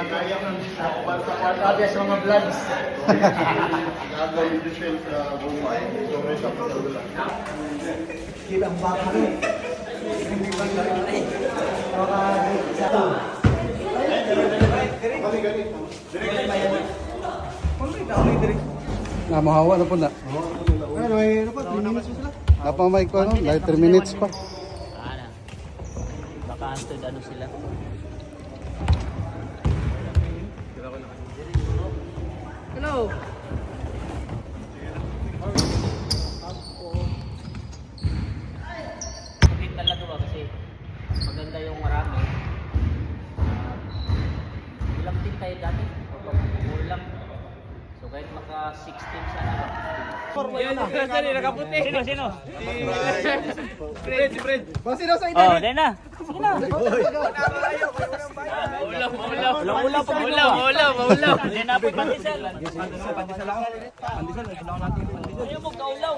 kaya ng kwarta sa mga vlogs. Gagawin din siya sa bumay. So, may sa pagkagulan. Kilang baka rin. Hindi ba rin? Na mahawa na po na. Ano, ano pa? 3 minutes sila? Apa may ko no? Like 3 minutes pa. Ano? Baka antod ano sila. Hello. Maganda talaga ba kasi maganda yung marami. Ilang din tayo dati. Ulang. So kahit maka 16 sana. Sino? Sino? Fred. Basi daw sa Oh, dahil na. Sige na. Ulam. Hindi na po pandesal. Pandesal ako. Pandesal, kailangan natin yung pandesal. Ayaw mo kaulaw.